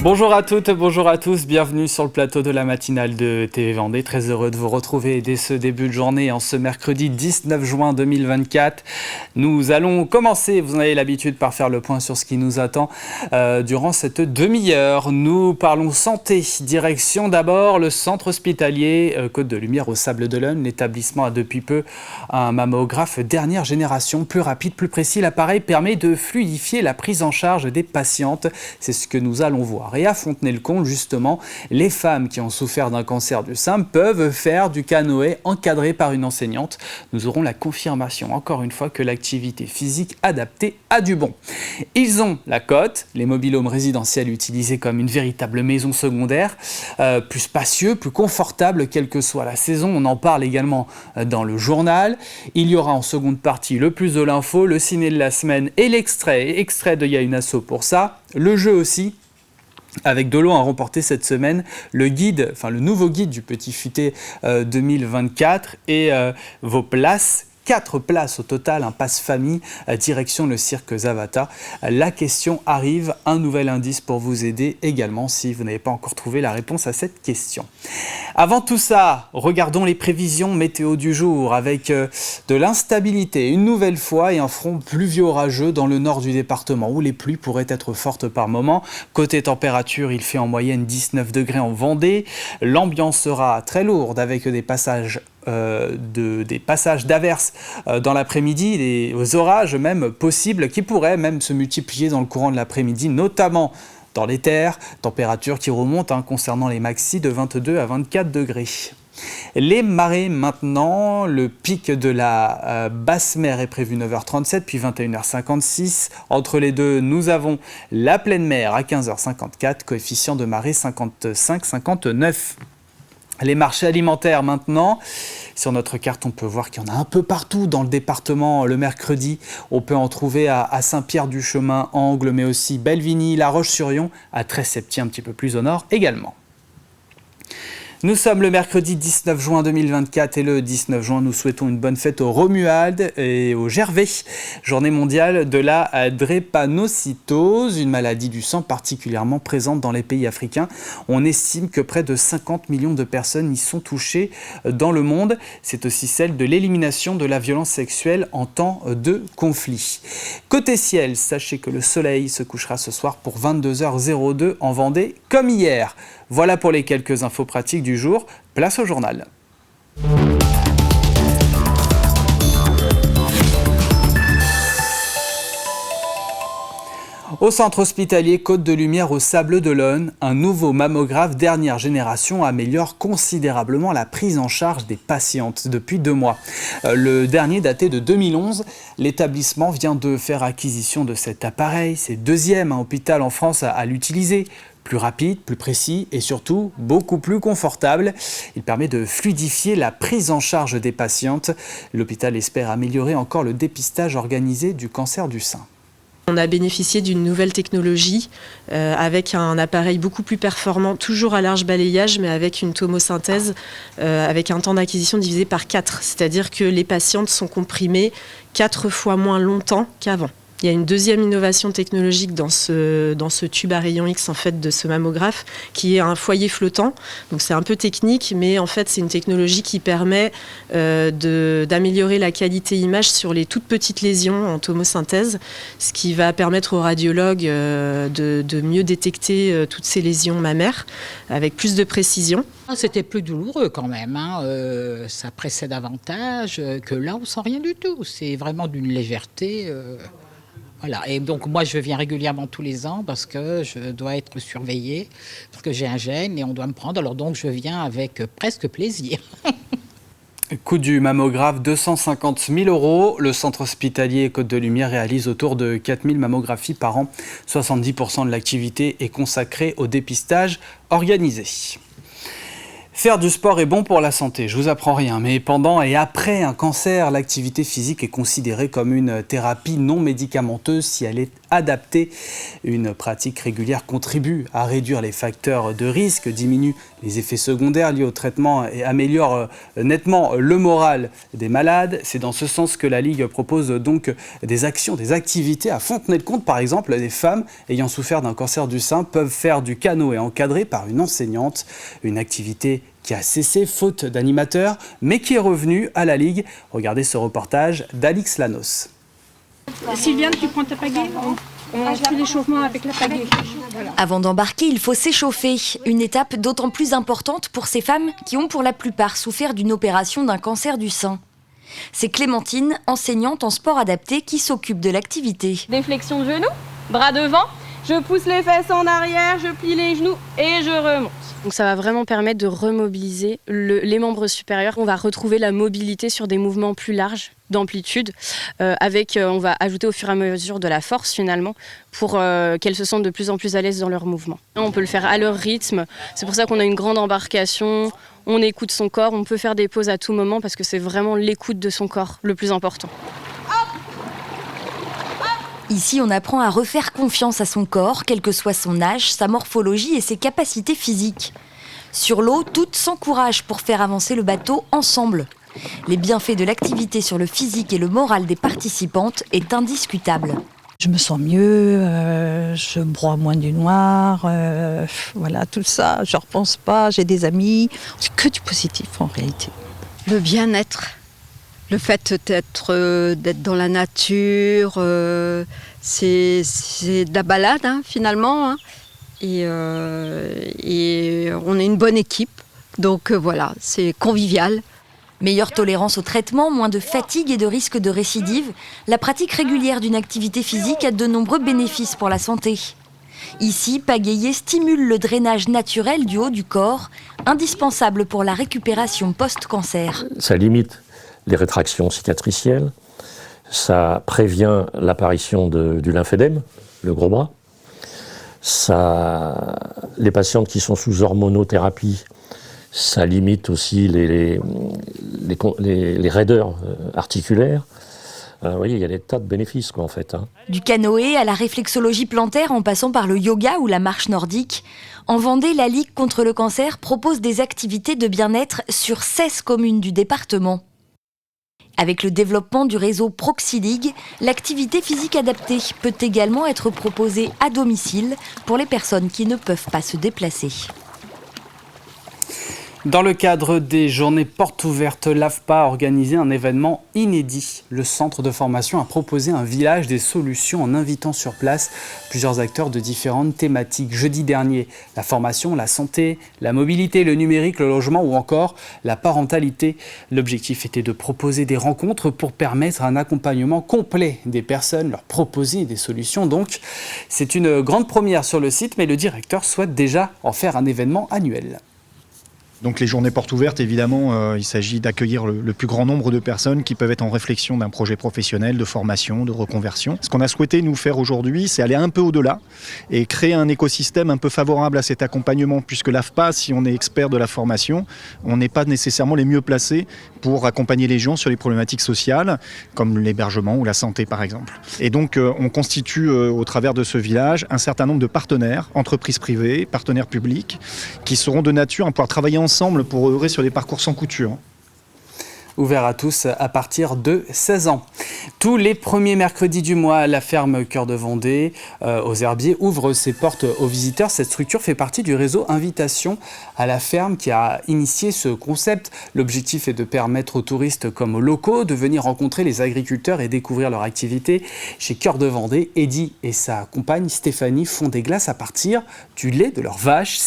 Bonjour à toutes, bonjour à tous, bienvenue sur le plateau de la matinale de TV Vendée. Très heureux de vous retrouver dès ce début de journée en ce mercredi 19 juin 2024. Nous allons commencer, vous en avez l'habitude, par faire le point sur ce qui nous attend durant cette demi-heure. Nous parlons santé, direction d'abord le centre hospitalier Côte de Lumière au Sable d'Olonne. L'établissement a depuis peu un mammographe dernière génération, plus rapide, plus précis. L'appareil permet de fluidifier la prise en charge des patientes. C'est ce que nous allons voir. Et à Fontenay-le-Comte, justement, les femmes qui ont souffert d'un cancer du sein peuvent faire du canoë encadré par une enseignante. Nous aurons la confirmation, encore une fois, que l'activité physique adaptée a du bon. Ils ont la cote, les mobil-homes résidentiels utilisés comme une véritable maison secondaire, plus spacieux, plus confortable, quelle que soit la saison. On en parle également dans le journal. Il y aura en seconde partie le plus de l'info, le ciné de la semaine et extrait de Y'a une asso pour ça. Le jeu aussi. Avec Delo a remporté cette semaine le nouveau guide du Petit Futé 2024 et vos places. 4 places au total, un passe famille, direction le cirque Zavata. La question arrive, un nouvel indice pour vous aider également si vous n'avez pas encore trouvé la réponse à cette question. Avant tout ça, regardons les prévisions météo du jour avec de l'instabilité une nouvelle fois et un front pluvieux-orageux dans le nord du département où les pluies pourraient être fortes par moment. Côté température, il fait en moyenne 19 degrés en Vendée. L'ambiance sera très lourde avec des passages d'averses dans l'après-midi, des orages même possibles qui pourraient même se multiplier dans le courant de l'après-midi, notamment dans les terres, température qui remonte concernant les maxis de 22 à 24 degrés. Les marées maintenant, le pic de la basse mer est prévu 9h37 puis 21h56. Entre les deux, nous avons la pleine mer à 15h54, coefficient de marée 55-59. Les marchés alimentaires maintenant, sur notre carte on peut voir qu'il y en a un peu partout dans le département le mercredi. On peut en trouver à Saint-Pierre-du-Chemin, Angles, mais aussi Belvigny, La Roche-sur-Yon, à Tresseptier un petit peu plus au nord également. Nous sommes le mercredi 19 juin 2024 et le 19 juin, nous souhaitons une bonne fête aux Romuald et aux Gervais. Journée mondiale de la drépanocytose, une maladie du sang particulièrement présente dans les pays africains. On estime que près de 50 millions de personnes y sont touchées dans le monde. C'est aussi celle de l'élimination de la violence sexuelle en temps de conflit. Côté ciel, sachez que le soleil se couchera ce soir pour 22h02 en Vendée comme hier. Voilà pour les quelques infos pratiques du jour. Place au journal. Au centre hospitalier Côte de Lumière au Sable d'Olonne, un nouveau mammographe dernière génération améliore considérablement la prise en charge des patientes depuis 2 mois. Le dernier daté de 2011, l'établissement vient de faire acquisition de cet appareil. C'est le deuxième hôpital en France à l'utiliser. Plus rapide, plus précis et surtout beaucoup plus confortable. Il permet de fluidifier la prise en charge des patientes. L'hôpital espère améliorer encore le dépistage organisé du cancer du sein. On a bénéficié d'une nouvelle technologie avec un appareil beaucoup plus performant, toujours à large balayage, mais avec une tomosynthèse, avec un temps d'acquisition divisé par 4. C'est-à-dire que les patientes sont comprimées 4 fois moins longtemps qu'avant. Il y a une deuxième innovation technologique dans ce tube à rayon X en fait, de ce mammographe qui est un foyer flottant. Donc c'est un peu technique, mais en fait c'est une technologie qui permet d'améliorer la qualité image sur les toutes petites lésions en tomosynthèse, ce qui va permettre aux radiologues de mieux détecter toutes ces lésions mammaires avec plus de précision. C'était plus douloureux quand même, ça pressait davantage que là on sent rien du tout. C'est vraiment d'une légèreté. Voilà. Et donc moi je viens régulièrement tous les ans parce que je dois être surveillée, parce que j'ai un gène et on doit me prendre. Alors donc je viens avec presque plaisir. Coût du mammographe 250 000 €. Le centre hospitalier Côte de Lumière réalise autour de 4 000 mammographies par an. 70% de l'activité est consacrée au dépistage organisé. Faire du sport est bon pour la santé, je vous apprends rien, mais pendant et après un cancer, l'activité physique est considérée comme une thérapie non médicamenteuse si elle est adaptée. Une pratique régulière contribue à réduire les facteurs de risque, diminue les effets secondaires liés au traitement et améliore nettement le moral des malades. C'est dans ce sens que la Ligue propose donc des actions, des activités à Fontenay-le-Comte. Par exemple, des femmes ayant souffert d'un cancer du sein peuvent faire du canoë encadré par une enseignante. Une activité qui a cessé faute d'animateur, mais qui est revenue à la Ligue. Regardez ce reportage d'Alix Lanos. Sylviane, tu prends ta pagaie, on fait l'échauffement avec la pagaie. Voilà. Avant d'embarquer, il faut s'échauffer. Une étape d'autant plus importante pour ces femmes qui ont pour la plupart souffert d'une opération d'un cancer du sein. C'est Clémentine, enseignante en sport adapté, qui s'occupe de l'activité. Des flexions de genoux, bras devant, je pousse les fesses en arrière, je plie les genoux et je remonte. Donc ça va vraiment permettre de remobiliser les membres supérieurs. On va retrouver la mobilité sur des mouvements plus larges d'amplitude. On va ajouter au fur et à mesure de la force finalement pour qu'elles se sentent de plus en plus à l'aise dans leurs mouvements. On peut le faire à leur rythme. C'est pour ça qu'on a une grande embarcation. On écoute son corps. On peut faire des pauses à tout moment parce que c'est vraiment l'écoute de son corps le plus important. Ici, on apprend à refaire confiance à son corps, quel que soit son âge, sa morphologie et ses capacités physiques. Sur l'eau, toutes s'encouragent pour faire avancer le bateau ensemble. Les bienfaits de l'activité sur le physique et le moral des participantes est indiscutable. Je me sens mieux, je broie moins du noir, voilà, tout ça, je ne repense pas, j'ai des amis. C'est que du positif en réalité. Le bien-être. Le fait d'être dans la nature, c'est de la balade finalement. Et on est une bonne équipe. Donc voilà, c'est convivial. Meilleure tolérance au traitement, moins de fatigue et de risque de récidive, la pratique régulière d'une activité physique a de nombreux bénéfices pour la santé. Ici, pagayer stimule le drainage naturel du haut du corps, indispensable pour la récupération post-cancer. Ça limite les rétractions cicatricielles, ça prévient l'apparition du lymphédème, le gros bras. Les patientes qui sont sous hormonothérapie, ça limite aussi les raideurs articulaires. Vous voyez, il y a des tas de bénéfices en fait. Du canoë à la réflexologie plantaire en passant par le yoga ou la marche nordique, en Vendée, la Ligue contre le cancer propose des activités de bien-être sur 16 communes du département. Avec le développement du réseau Proxy-Ligue, l'activité physique adaptée peut également être proposée à domicile pour les personnes qui ne peuvent pas se déplacer. Dans le cadre des journées portes ouvertes, l'AFPA a organisé un événement inédit. Le centre de formation a proposé un village des solutions en invitant sur place plusieurs acteurs de différentes thématiques. Jeudi dernier, la formation, la santé, la mobilité, le numérique, le logement ou encore la parentalité. L'objectif était de proposer des rencontres pour permettre un accompagnement complet des personnes, leur proposer des solutions. Donc, c'est une grande première sur le site, mais le directeur souhaite déjà en faire un événement annuel. Donc les journées portes ouvertes, évidemment, il s'agit d'accueillir le plus grand nombre de personnes qui peuvent être en réflexion d'un projet professionnel, de formation, de reconversion. Ce qu'on a souhaité nous faire aujourd'hui, c'est aller un peu au-delà et créer un écosystème un peu favorable à cet accompagnement, puisque l'AFPA, si on est expert de la formation, on n'est pas nécessairement les mieux placés pour accompagner les gens sur les problématiques sociales, comme l'hébergement ou la santé par exemple. Et donc on constitue au travers de ce village un certain nombre de partenaires, entreprises privées, partenaires publics, qui seront de nature à pouvoir travailler ensemble pour œuvrer sur des parcours sans couture. Ouvert à tous à partir de 16 ans. Tous les premiers mercredis du mois, la ferme Cœur de Vendée, aux Herbiers, ouvre ses portes aux visiteurs. Cette structure fait partie du réseau Invitation à la ferme qui a initié ce concept. L'objectif est de permettre aux touristes comme aux locaux de venir rencontrer les agriculteurs et découvrir leur activité. Chez Cœur de Vendée, Eddy et sa compagne Stéphanie font des glaces à partir du lait de leurs vaches.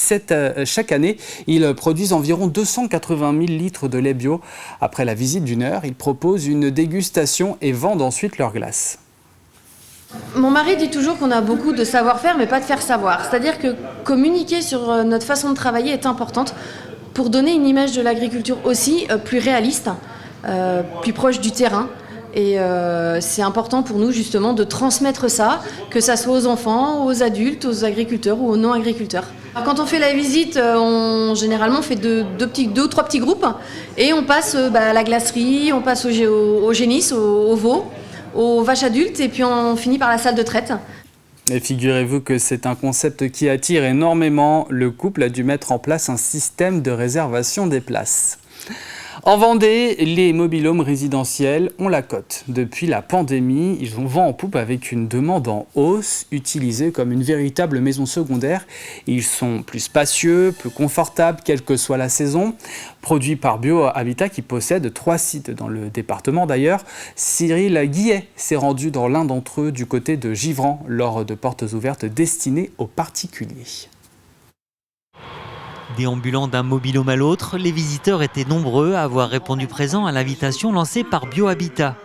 Chaque année, ils produisent environ 280 000 litres de lait bio. Après la visite d'une heure, ils proposent une dégustation et vendent ensuite leurs glaces. Mon mari dit toujours qu'on a beaucoup de savoir-faire mais pas de faire savoir. C'est-à-dire que communiquer sur notre façon de travailler est importante pour donner une image de l'agriculture aussi plus réaliste, plus proche du terrain. Et c'est important pour nous justement de transmettre ça, que ça soit aux enfants, aux adultes, aux agriculteurs ou aux non-agriculteurs. Alors, quand on fait la visite, on généralement fait deux ou trois petits groupes et on passe à la glacerie, on passe au génisse, au veau, aux vaches adultes et puis on finit par la salle de traite. Et figurez-vous que c'est un concept qui attire énormément. Le couple a dû mettre en place un système de réservation des places. En Vendée, les mobil-homes résidentiels ont la cote. Depuis la pandémie, ils ont vent en poupe avec une demande en hausse, utilisés comme une véritable maison secondaire. Ils sont plus spacieux, plus confortables, quelle que soit la saison. Produits par BioHabitat qui possède 3 sites dans le département d'ailleurs. Cyril Guillet s'est rendu dans l'un d'entre eux du côté de Givran lors de portes ouvertes destinées aux particuliers. Déambulant d'un mobil-home à l'autre, les visiteurs étaient nombreux à avoir répondu présent à l'invitation lancée par BioHabitat.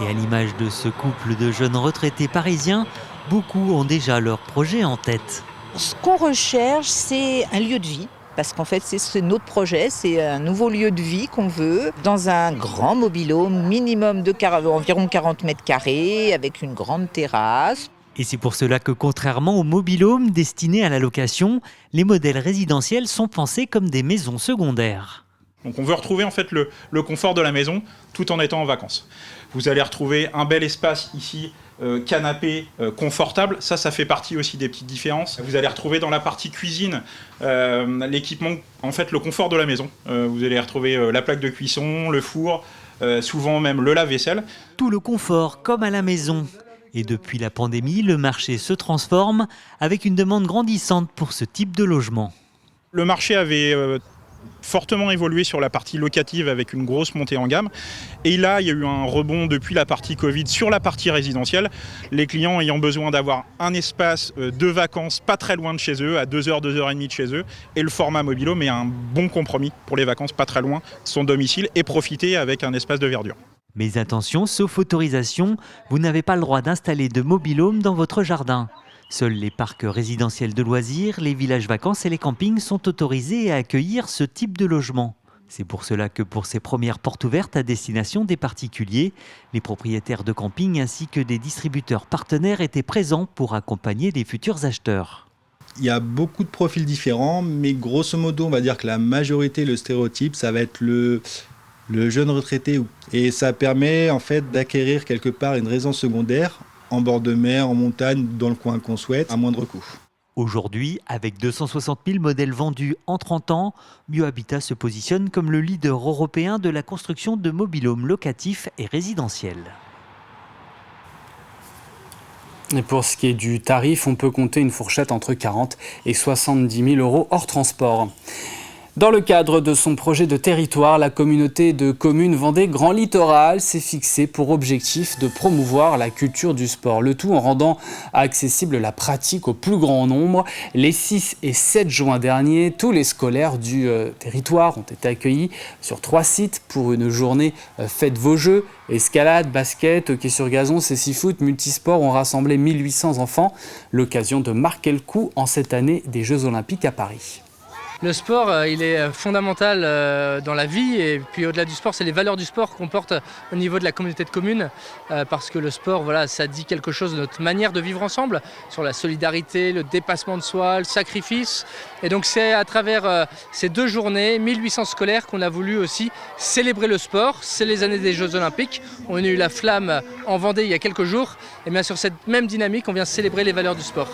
Et à l'image de ce couple de jeunes retraités parisiens, beaucoup ont déjà leur projet en tête. Ce qu'on recherche, c'est un lieu de vie. Parce qu'en fait, c'est notre projet, c'est un nouveau lieu de vie qu'on veut, dans un grand mobil-home, minimum de environ 40 mètres carrés, avec une grande terrasse. Et c'est pour cela que, contrairement aux mobil-homes destinés à la location, les modèles résidentiels sont pensés comme des maisons secondaires. Donc on veut retrouver en fait le confort de la maison tout en étant en vacances. Vous allez retrouver un bel espace ici, canapé confortable. Ça fait partie aussi des petites différences. Vous allez retrouver dans la partie cuisine l'équipement, en fait le confort de la maison. Vous allez retrouver la plaque de cuisson, le four, souvent même le lave-vaisselle. Tout le confort comme à la maison. Et depuis la pandémie, le marché se transforme avec une demande grandissante pour ce type de logement. Le marché avait fortement évolué sur la partie locative avec une grosse montée en gamme. Et là, il y a eu un rebond depuis la partie Covid sur la partie résidentielle. Les clients ayant besoin d'avoir un espace de vacances pas très loin de chez eux, à 2h, 2h30 de chez eux. Et le format mobil-home est un bon compromis pour les vacances pas très loin de son domicile et profiter avec un espace de verdure. Mais attention, sauf autorisation, vous n'avez pas le droit d'installer de mobil-home dans votre jardin. Seuls les parcs résidentiels de loisirs, les villages vacances et les campings sont autorisés à accueillir ce type de logement. C'est pour cela que pour ces premières portes ouvertes à destination des particuliers, les propriétaires de camping ainsi que des distributeurs partenaires étaient présents pour accompagner les futurs acheteurs. Il y a beaucoup de profils différents, mais grosso modo, on va dire que la majorité, le stéréotype, ça va être le jeune retraité. Et ça permet en fait d'acquérir quelque part une résidence secondaire en bord de mer, en montagne, dans le coin qu'on souhaite, à moindre coût. Aujourd'hui, avec 260 000 modèles vendus en 30 ans, BioHabitat se positionne comme le leader européen de la construction de mobil-homes locatifs et résidentiels. Et pour ce qui est du tarif, on peut compter une fourchette entre 40 et 70 000 € hors transport. Dans le cadre de son projet de territoire, la communauté de communes Vendée Grand Littoral s'est fixée pour objectif de promouvoir la culture du sport. Le tout en rendant accessible la pratique au plus grand nombre. Les 6 et 7 juin dernier, tous les scolaires du territoire ont été accueillis sur 3 sites pour une journée Faites vos jeux. Escalade, basket, hockey sur gazon, cécifoot, multisport ont rassemblé 1800 enfants. L'occasion de marquer le coup en cette année des Jeux Olympiques à Paris. Le sport, il est fondamental dans la vie et puis au-delà du sport, c'est les valeurs du sport qu'on porte au niveau de la communauté de communes parce que le sport, voilà, ça dit quelque chose de notre manière de vivre ensemble, sur la solidarité, le dépassement de soi, le sacrifice. Et donc c'est à travers ces 2 journées, 1800 scolaires qu'on a voulu aussi célébrer le sport. C'est les années des Jeux Olympiques. On a eu la flamme en Vendée il y a quelques jours. Et bien sur cette même dynamique, on vient célébrer les valeurs du sport.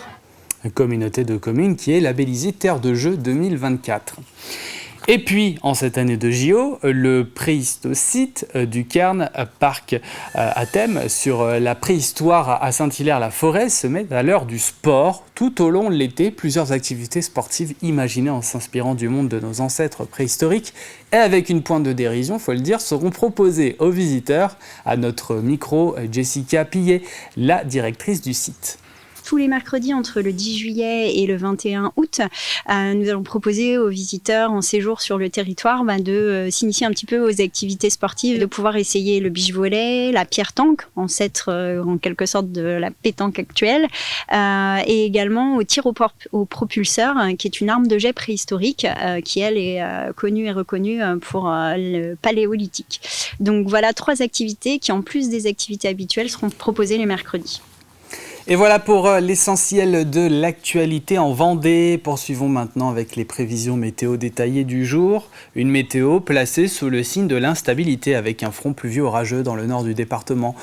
Communauté de communes qui est labellisée Terre de Jeux 2024. Et puis, en cette année de JO, le préhistosite du Cairn Parc à thème sur la préhistoire à Saint-Hilaire-la-Forêt se met à l'heure du sport. Tout au long de l'été, plusieurs activités sportives imaginées en s'inspirant du monde de nos ancêtres préhistoriques et avec une pointe de dérision, il faut le dire, seront proposées aux visiteurs. À notre micro, Jessica Pillet, la directrice du site. Tous les mercredis entre le 10 juillet et le 21 août, nous allons proposer aux visiteurs en séjour sur le territoire de s'initier un petit peu aux activités sportives, de pouvoir essayer le beach volley, la pierre tank, ancêtre en quelque sorte de la pétanque actuelle, et également au tir au propulseur, qui est une arme de jet préhistorique qui, elle, est connue et reconnue pour le paléolithique. Donc voilà 3 activités qui, en plus des activités habituelles, seront proposées les mercredis. Et voilà pour l'essentiel de l'actualité en Vendée. Poursuivons maintenant avec les prévisions météo détaillées du jour. Une météo placée sous le signe de l'instabilité avec un front pluvieux orageux dans le nord du département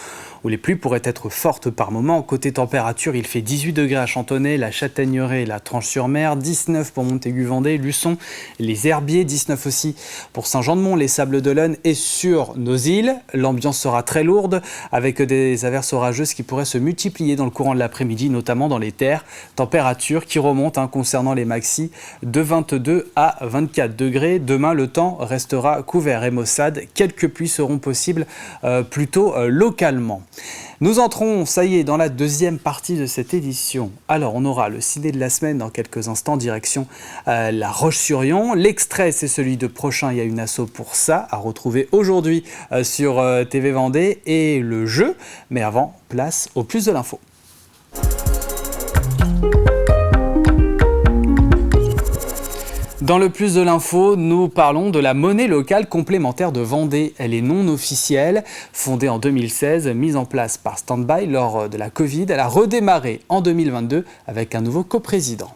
où les pluies pourraient être fortes par moments. Côté température, il fait 18 degrés à Chantonnay, la Châtaigneraie et la Tranche-sur-Mer, 19 pour Montaigu-Vendée, Luçon, les Herbiers, 19 aussi pour Saint-Jean-de-Mont, les Sables-d'Olonne et sur nos îles. L'ambiance sera très lourde avec des averses orageuses qui pourraient se multiplier dans le courant de l'après-midi, notamment dans les terres. Température qui remonte concernant les maxis de 22 à 24 degrés. Demain, le temps restera couvert et maussade. Quelques pluies seront possibles plutôt localement. Nous entrons, ça y est, dans la deuxième partie de cette édition. Alors, on aura le ciné de la semaine dans quelques instants, direction La Roche-sur-Yon. L'extrait, c'est celui de Prochain, il y a une asso pour ça, à retrouver aujourd'hui sur TV Vendée, et le jeu. Mais avant, place au plus de l'info. Dans le plus de l'info, nous parlons de la monnaie locale complémentaire de Vendée. Elle est non officielle, fondée en 2016, mise en place par Standby lors de la Covid. Elle a redémarré en 2022 avec un nouveau coprésident.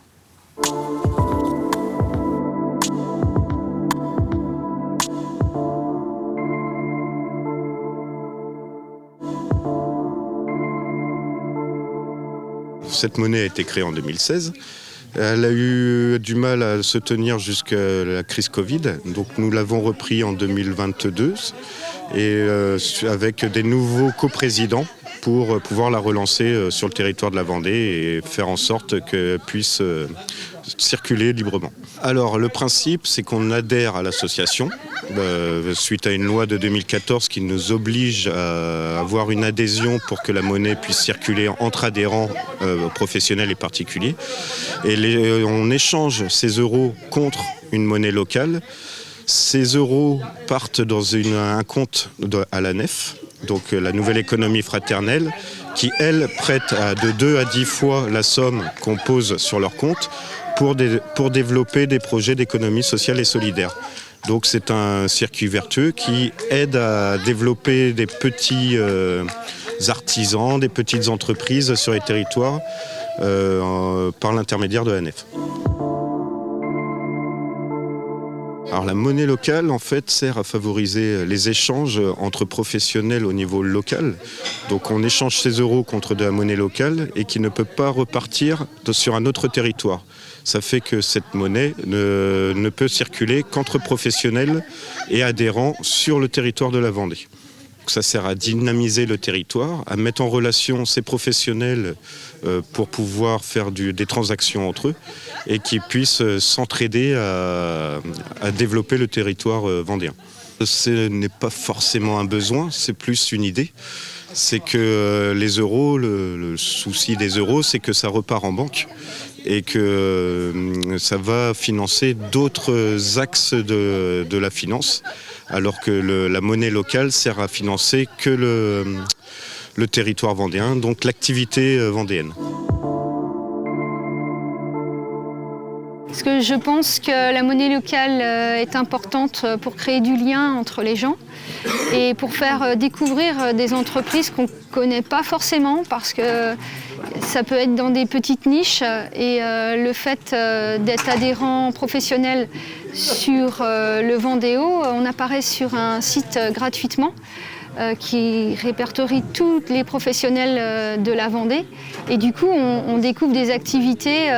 Cette monnaie a été créée en 2016. Elle a eu du mal à se tenir jusqu'à la crise Covid, donc nous l'avons repris en 2022 et avec des nouveaux coprésidents pour pouvoir la relancer sur le territoire de la Vendée et faire en sorte qu'elle puisse circuler librement. Alors le principe, c'est qu'on adhère à l'association suite à une loi de 2014 qui nous oblige à avoir une adhésion pour que la monnaie puisse circuler entre adhérents professionnels et particuliers. Et on échange ces euros contre une monnaie locale. Ces euros partent dans un compte à la nef, donc la nouvelle économie fraternelle, qui elle prête de 2 à 10 fois la somme qu'on pose sur leur compte pour développer des projets d'économie sociale et solidaire. Donc c'est un circuit vertueux qui aide à développer des petits artisans, des petites entreprises sur les territoires par l'intermédiaire de la nef. Alors la monnaie locale en fait sert à favoriser les échanges entre professionnels au niveau local. Donc on échange ces euros contre de la monnaie locale et qui ne peut pas repartir sur un autre territoire. Ça fait que cette monnaie ne peut circuler qu'entre professionnels et adhérents sur le territoire de la Vendée. Ça sert à dynamiser le territoire, à mettre en relation ces professionnels pour pouvoir faire des transactions entre eux et qu'ils puissent s'entraider à développer le territoire vendéen. Ce n'est pas forcément un besoin, c'est plus une idée. C'est que les euros, le souci des euros, c'est que ça repart en banque et que ça va financer d'autres axes de la finance, alors que la monnaie locale sert à financer que le territoire vendéen, donc l'activité vendéenne. Parce que je pense que la monnaie locale est importante pour créer du lien entre les gens et pour faire découvrir des entreprises qu'on ne connaît pas forcément parce que ça peut être dans des petites niches et le fait d'être adhérent professionnel sur le Vendéo, on apparaît sur un site gratuitement qui répertorie tous les professionnels de la Vendée et du coup on découvre des activités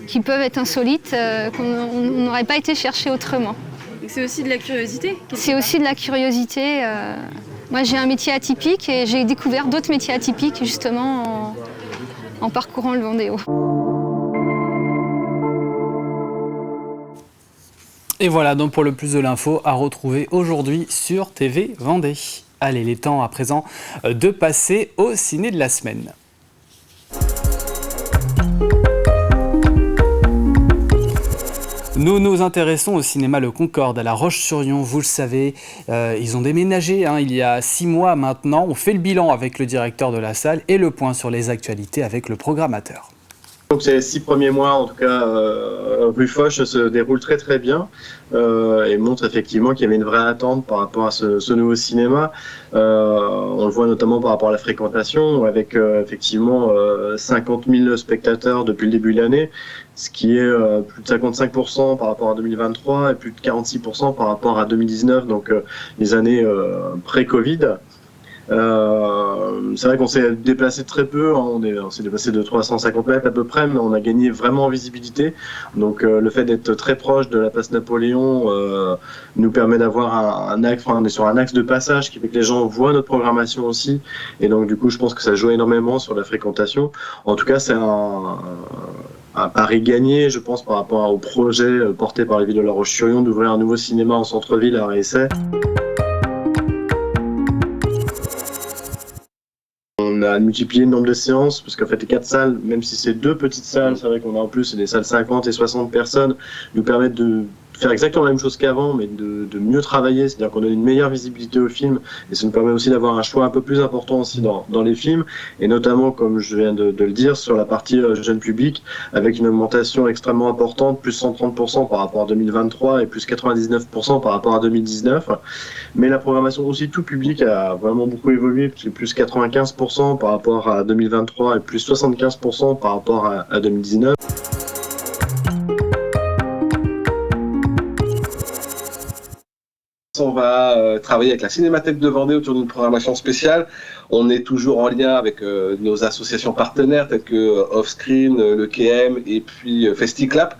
qui peuvent être insolites, qu'on n'aurait pas été chercher autrement. C'est aussi de la curiosité? C'est aussi de la curiosité. Moi j'ai un métier atypique et j'ai découvert d'autres métiers atypiques justement en parcourant le Vendéo. Et voilà donc pour le plus de l'info à retrouver aujourd'hui sur TV Vendée. Allez, il est temps à présent de passer au ciné de la semaine. Nous nous intéressons au cinéma Le Concorde à La Roche-sur-Yon. Vous le savez, ils ont déménagé il y a 6 mois maintenant. On fait le bilan avec le directeur de la salle et le point sur les actualités avec le programmateur. Donc ces 6 premiers mois, en tout cas, rue Foch se déroule très très bien et montre effectivement qu'il y avait une vraie attente par rapport à ce nouveau cinéma. On le voit notamment par rapport à la fréquentation, avec effectivement 50 000 spectateurs depuis le début de l'année, ce qui est plus de 55% par rapport à 2023 et plus de 46% par rapport à 2019, donc les années pré-Covid. C'est vrai qu'on s'est déplacé très peu, on s'est déplacé de 350 mètres à peu près, mais on a gagné vraiment en visibilité. Donc le fait d'être très proche de la place Napoléon nous permet d'avoir un axe, on est sur un axe de passage qui fait que les gens voient notre programmation aussi. Et donc du coup je pense que ça joue énormément sur la fréquentation. En tout cas c'est un pari gagné, je pense, par rapport au projet porté par la ville de La Roche-sur-Yon d'ouvrir un nouveau cinéma en centre-ville à Réessay. On a multiplié le nombre de séances, parce qu'en fait les 4 salles, même si c'est 2 petites salles, c'est vrai qu'on a en plus des salles 50 et 60 personnes, nous permettent de faire exactement la même chose qu'avant, mais de mieux travailler, c'est-à-dire qu'on a une meilleure visibilité au film, et ça nous permet aussi d'avoir un choix un peu plus important aussi dans les films, et notamment, comme je viens de le dire, sur la partie jeune public, avec une augmentation extrêmement importante, plus 130% par rapport à 2023 et plus 99% par rapport à 2019. Mais la programmation aussi tout public a vraiment beaucoup évolué, puisque plus 95% par rapport à 2023 et plus 75% par rapport à 2019. On va travailler avec la Cinémathèque de Vendée autour d'une programmation spéciale. On est toujours en lien avec nos associations partenaires telles que Offscreen, le KM et puis Festiclap.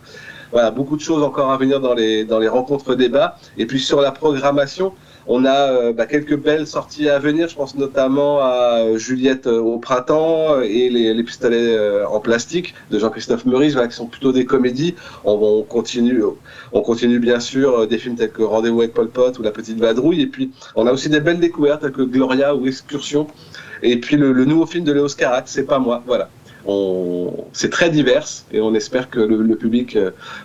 Voilà, beaucoup de choses encore à venir dans les rencontres débats. Et puis sur la programmation, on a quelques belles sorties à venir. Je pense notamment à Juliette au printemps et les pistolets en plastique de Jean-Christophe Meurice, qui sont plutôt des comédies. On continue bien sûr des films tels que Rendez-vous avec Pol Pot ou La Petite Vadrouille. Et puis on a aussi des belles découvertes telles que Gloria ou Excursion. Et puis le nouveau film de Léo Scarac, C'est pas moi. Voilà. C'est très divers et on espère que le public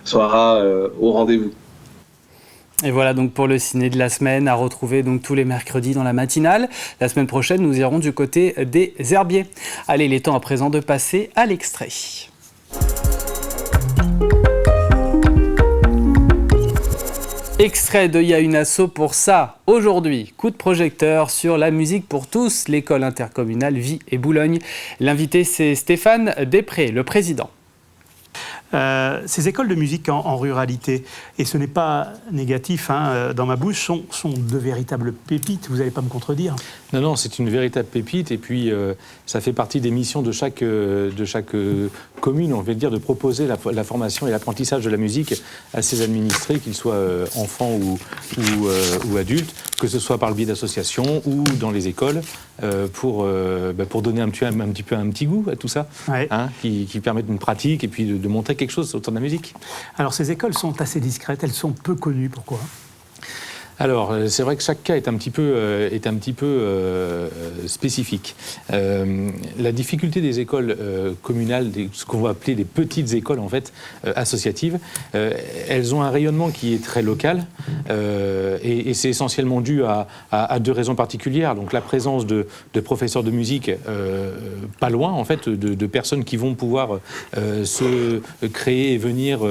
sera au rendez-vous. Et voilà donc pour le ciné de la semaine, à retrouver donc tous les mercredis dans la matinale. La semaine prochaine, nous irons du côté des Herbiers. Allez, il est temps à présent de passer à l'extrait. Extrait de Y'a une asso pour ça. Aujourd'hui, coup de projecteur sur la musique pour tous, l'école intercommunale Vie et Boulogne. L'invité, c'est Stéphane Després, le président. Ces écoles de musique en ruralité, et ce n'est pas négatif dans ma bouche, sont de véritables pépites, vous n'allez pas me contredire. Non, c'est une véritable pépite, et puis ça fait partie des missions de chaque commune, on va dire, de proposer la formation et l'apprentissage de la musique à ses administrés, qu'ils soient enfants ou adultes, que ce soit par le biais d'associations ou dans les écoles, pour donner un petit goût à tout ça, ouais. Qui permettent une pratique et puis de montrer quelque chose autour de la musique. Alors ces écoles sont assez discrètes, elles sont peu connues, pourquoi ? Alors, c'est vrai que chaque cas est un petit peu spécifique. La difficulté des écoles communales, ce qu'on va appeler les petites écoles en fait associatives, elles ont un rayonnement qui est très local et c'est essentiellement dû à 2 raisons particulières. Donc la présence de professeurs de musique pas loin en fait, de personnes qui vont pouvoir se créer et venir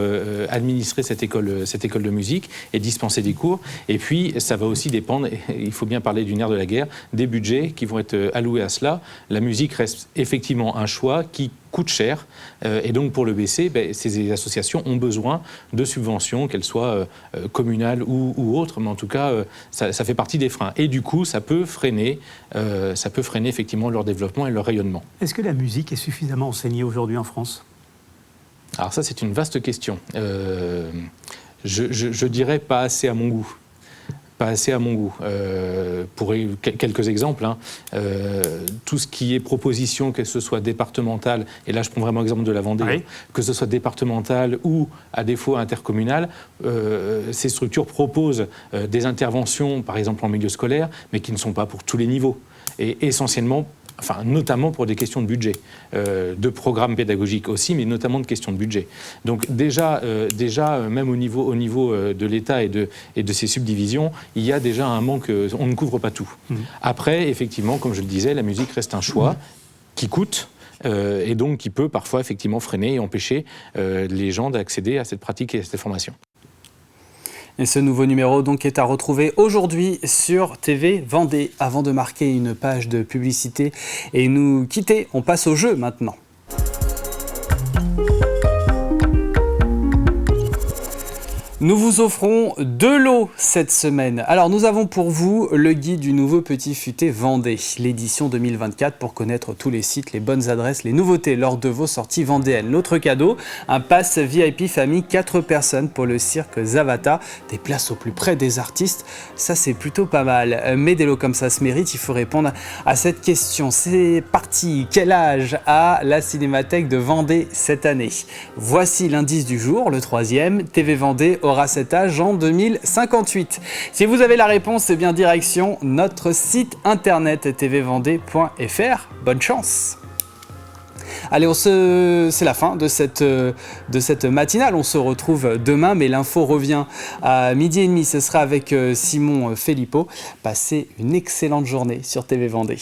administrer cette école de musique et dispenser des cours. Et puis ça va aussi dépendre, et il faut bien parler du nerf de la guerre, des budgets qui vont être alloués à cela. La musique reste effectivement un choix qui coûte cher, et donc pour le BC, ces associations ont besoin de subventions, qu'elles soient communales ou autres, mais en tout cas, ça fait partie des freins. Et du coup, ça peut freiner effectivement leur développement et leur rayonnement. Est-ce que la musique est suffisamment enseignée aujourd'hui en France ? Alors ça, c'est une vaste question. Je dirais pas assez à mon goût. Pas assez à mon goût. Pour quelques exemples, tout ce qui est proposition, que ce soit départemental, et là je prends vraiment l'exemple de la Vendée, oui. Que ce soit départemental ou à défaut intercommunal, ces structures proposent des interventions, par exemple en milieu scolaire, mais qui ne sont pas pour tous les niveaux. Et essentiellement enfin notamment pour des questions de budget, de programmes pédagogiques aussi, mais notamment de questions de budget. Donc déjà même au niveau de l'État et de ses subdivisions, il y a déjà un manque, on ne couvre pas tout. Après, effectivement, comme je le disais, la musique reste un choix qui coûte, et donc qui peut parfois effectivement freiner et empêcher les gens d'accéder à cette pratique et à cette formation. Et ce nouveau numéro donc est à retrouver aujourd'hui sur TV Vendée. Avant de marquer une page de publicité et nous quitter, on passe au jeu maintenant. Nous vous offrons de l'eau cette semaine. Alors nous avons pour vous le guide du nouveau Petit Futé Vendée, l'édition 2024 pour connaître tous les sites, les bonnes adresses, les nouveautés lors de vos sorties vendéennes. L'autre cadeau, un pass VIP famille 4 personnes pour le cirque Zavata, des places au plus près des artistes. Ça c'est plutôt pas mal, mais des lots comme ça se méritent, il faut répondre à cette question. C'est parti, quel âge a la Cinémathèque de Vendée cette année? Voici l'indice du jour, le 3e, TV Vendée aura cet âge en 2058. Si vous avez la réponse, c'est bien direction notre site internet tvvendée.fr. Bonne chance! Allez, c'est la fin de cette matinale. On se retrouve demain, mais l'info revient à 12h30. Ce sera avec Simon Filippo. Passez une excellente journée sur TV Vendée.